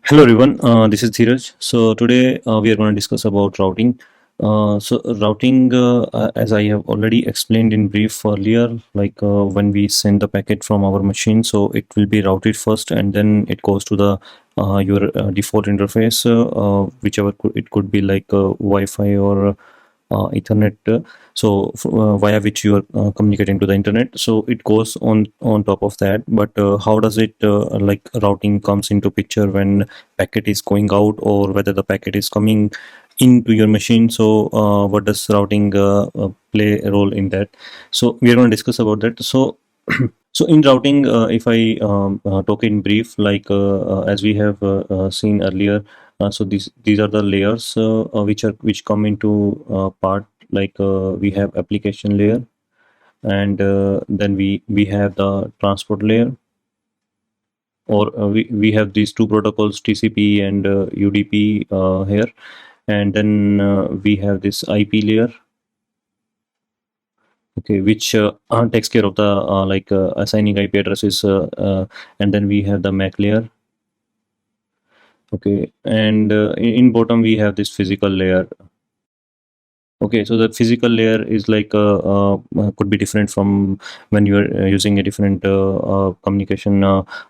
Hello everyone, this is Dheeraj. So today we are going to discuss about routing. So routing, as I have already explained in brief earlier, like when we send the packet from our machine, so it will be routed first, and then it goes to the your default interface, whichever it could be like Wi-Fi or Ethernet. Via which you are communicating to the internet. So it goes on top of that. But how does it like routing comes into picture when packet is going out or whether the packet is coming into your machine? So what does routing play a role in that? So we are going to discuss about that. So in routing, if I talk in brief, like as we have seen earlier, so these are the layers which come into part. Like we have application layer, and then we have the transport layer, or we have these two protocols, TCP and UDP here, and then we have this IP layer, okay, which takes care of the like assigning IP addresses, and then we have the MAC layer. Okay, and in bottom we have this physical layer. Okay, so the physical layer is like could be different from when you are using a different communication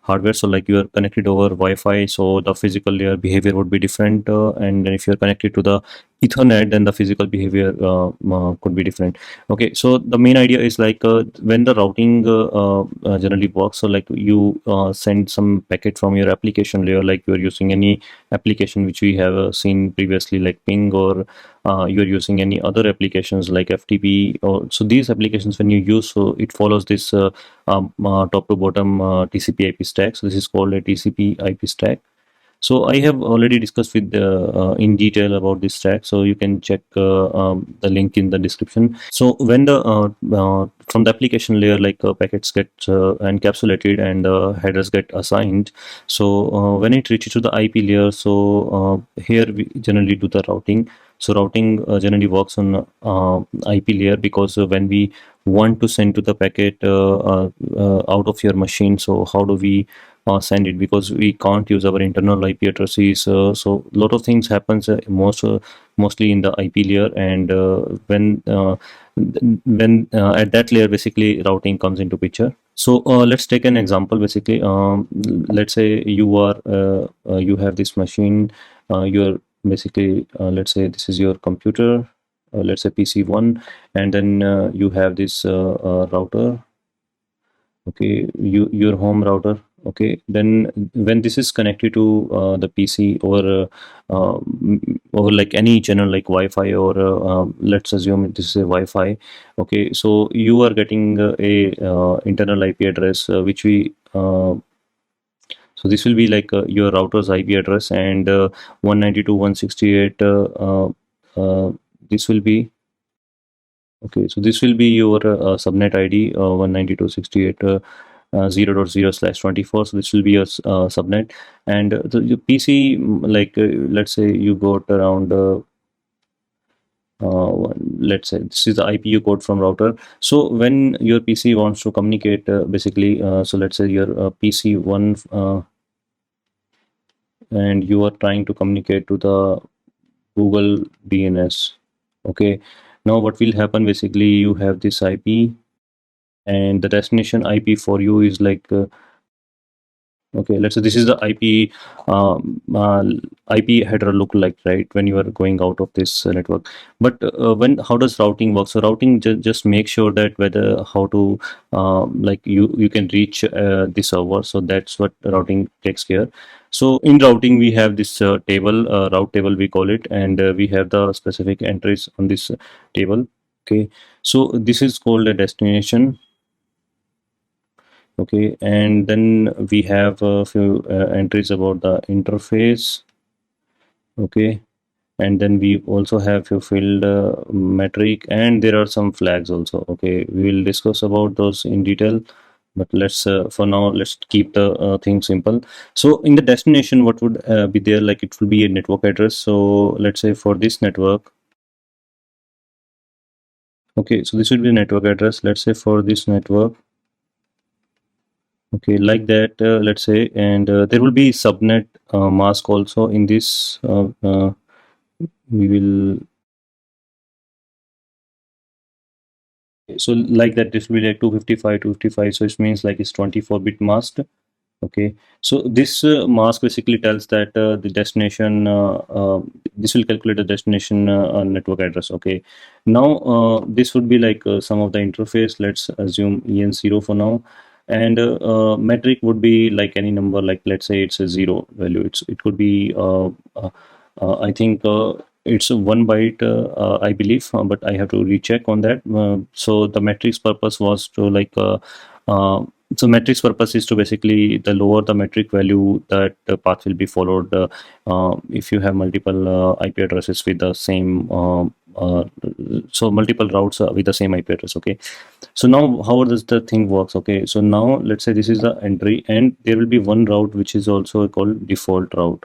hardware. So like you are connected over Wi-Fi, so the physical layer behavior would be different, and then if you are connected to the Ethernet, then the physical behavior could be different. Okay, so the main idea is like when the routing generally works. So like you send some packet from your application layer, like you are using any application which we have seen previously, like Ping, or you're using any other applications like FTP. Or so these applications, when you use, so it follows this top to bottom TCP IP stack. So this is called a TCP IP stack. So I have already discussed with in detail about this stack, so you can check the link in the description. So when the from the application layer, like packets get encapsulated and headers get assigned. So when it reaches to the IP layer, so here we generally do the routing. So routing generally works on IP layer, because when we want to send to the packet out of your machine, so how do we send it? Because we can't use our internal IP addresses. So a lot of things happens mostly in the IP layer, and when at that layer, basically routing comes into picture. So let's take an example. Basically, let's say you have this machine. You're basically let's say this is your computer. Let's say PC1, and then you have this router. Okay, your home router. Okay, then when this is connected to the PC, or like any channel like Wi-Fi, or let's assume this is a Wi-Fi. Okay, so you are getting a internal IP address which we so this will be like your router's IP address, and 192.168 this will be. Okay, so this will be your subnet ID, 192.168 0.0/24. So this will be your subnet, and your PC, like let's say you got around let's say this is the IPU code from router. So when your PC wants to communicate, basically, so let's say your PC1, and you are trying to communicate to the Google DNS. Okay, now what will happen? Basically, you have this IP, and the destination IP for you is like okay, let's say this is the IP header look like, right, when you are going out of this network. But when how does routing work? So routing just make sure that whether how to like you can reach the server. So that's what routing takes care. So in routing we have this table, route table we call it, and we have the specific entries on this table. Okay, so this is called a destination. Okay, and then we have a few entries about the interface. Okay, and then we also have few field metric, and there are some flags also. Okay, we will discuss about those in detail, but let's for now let's keep the thing simple. So in the destination, what would be there? Like it will be a network address. So let's say for this network. Okay, so this will be a network address. Let's say for this network. Okay, like that, let's say, and there will be subnet mask also in this. We will, so like that, this will be like 255, 255. So it means like it's 24-bit mask. Okay, so this mask basically tells that the destination, this will calculate the destination network address. Okay, now this would be like some of the interface. Let's assume EN0 for now. And metric would be like any number, like let's say it's a zero value. It could be, I think it's a 1 byte, I believe, but I have to recheck on that. So the metrics purpose was to like uh, so metrics purpose is to basically the lower the metric value, that the path will be followed if you have multiple IP addresses with the same so multiple routes with the same IP address. Okay, so now how does the thing works? Okay, so now let's say this is the entry, and there will be one route which is also called default route.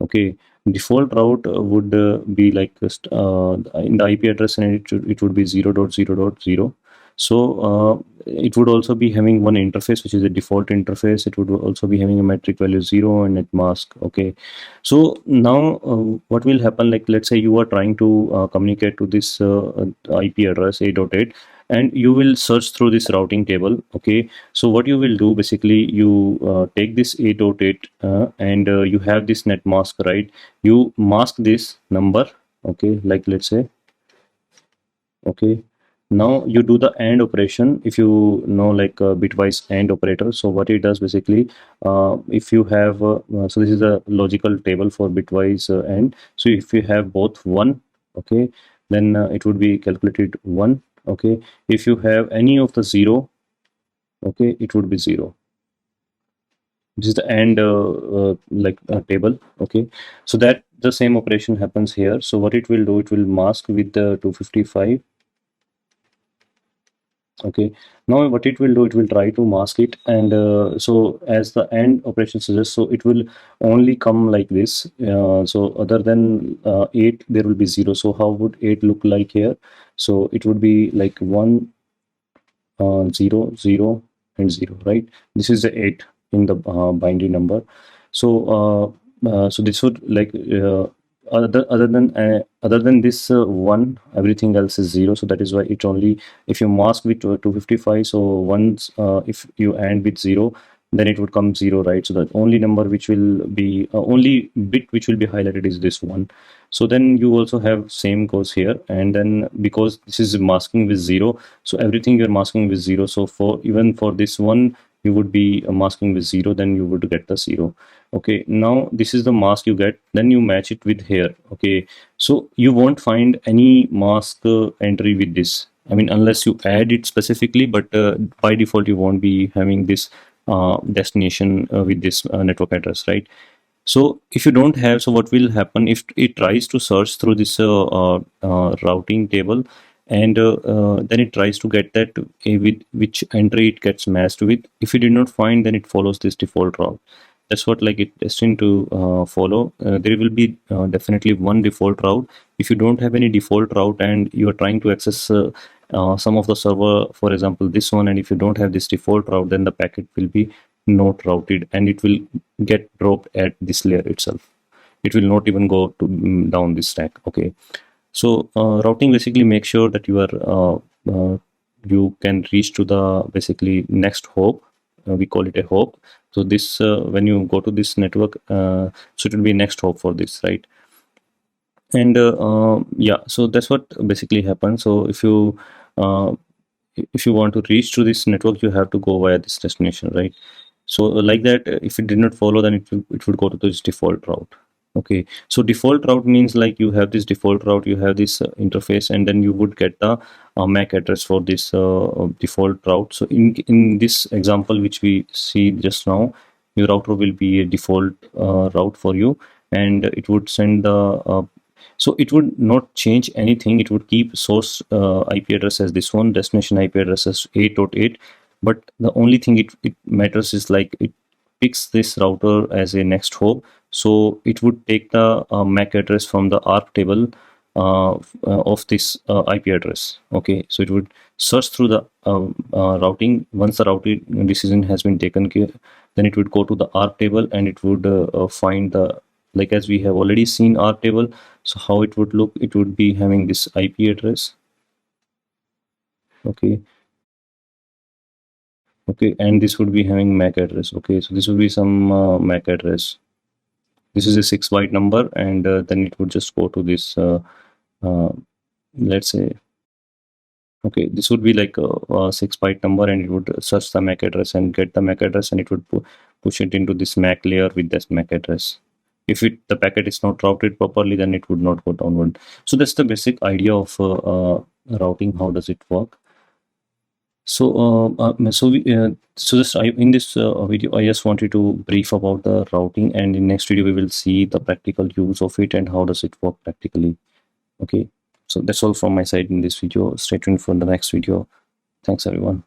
Okay, default route would be like in the IP address, and it would be 0.0.0. So it would also be having one interface, which is a default interface. It would also be having a metric value 0 and net mask. Okay, so now what will happen? Like let's say you are trying to communicate to this IP address 8.8, and you will search through this routing table. Okay, so what you will do basically, you take this 8.8 and you have this net mask, right? You mask this number. Okay, like let's say, okay, now you do the AND operation. If you know like bitwise AND operator, so what it does basically, if you have so this is a logical table for bitwise AND. So if you have both one, okay, then it would be calculated one. Okay, if you have any of the zero, okay, it would be zero. This is the AND like table. Okay, so that the same operation happens here. So what it will do, it will mask with the 255. Okay, now what it will do, it will try to mask it, and so as the AND operation suggests, so it will only come like this. So other than 8, there will be 0. So how would 8 look like here? So it would be like 1, 0, 0, and 0, right? This is the 8 in the binary number. So so this would like other than this one, everything else is 0. So that is why it only, if you mask with 255, so once if you AND with 0, then it would come 0, right? So the only number which will be only bit which will be highlighted is this one. So then you also have same goes here, and then because this is masking with 0, so everything you're masking with 0. So for even for this one, you would be masking with 0, then you would get the 0. Okay, now this is the mask you get, then you match it with here. Okay, so you won't find any mask entry with this, I mean, unless you add it specifically, but by default you won't be having this destination with this network address, right? So if you don't have, so what will happen if it tries to search through this routing table, and then it tries to get that with which entry it gets matched with. If you did not find, then it follows this default route. That's what like it destined to follow. There will be definitely one default route. If you don't have any default route and you are trying to access some of the server, for example this one, and if you don't have this default route, then the packet will be not routed, and it will get dropped at this layer itself. It will not even go to down this stack. Okay, so routing basically makes sure that you can reach to the basically next hop. We call it a hop. So this when you go to this network, so it will be next hop for this, right? And yeah, so that's what basically happens. So uh, if you want to reach to this network, you have to go via this destination, right? So like that, if it did not follow, then it would go to this default route. Okay, so default route means like you have this default route, you have this interface, and then you would get the MAC address for this default route. So in this example which we see just now, your router will be a default route for you, and it would send the so it would not change anything. It would keep source IP address as this one, destination IP address as 8.8. But the only thing it matters is like it picks this router as a next hop. So it would take the MAC address from the ARC table of this IP address. Okay, so it would search through the routing. Once the routing decision has been taken care, then it would go to the ARC table and it would find the, like as we have already seen ARC table. So how it would look, it would be having this IP address. Okay, okay, and this would be having MAC address. Okay, so this would be some MAC address. This is a 6-byte number, and then it would just go to this uh, let's say, okay, this would be like a 6-byte number, and it would search the MAC address and get the MAC address, and it would push it into this MAC layer with this MAC address. If the packet is not routed properly, then it would not go downward. So that's the basic idea of routing. How does it work? So, so just in this video, I just wanted to brief about the routing, and in next video we will see the practical use of it and how does it work practically. Okay, so that's all from my side in this video. Stay tuned for the next video. Thanks everyone.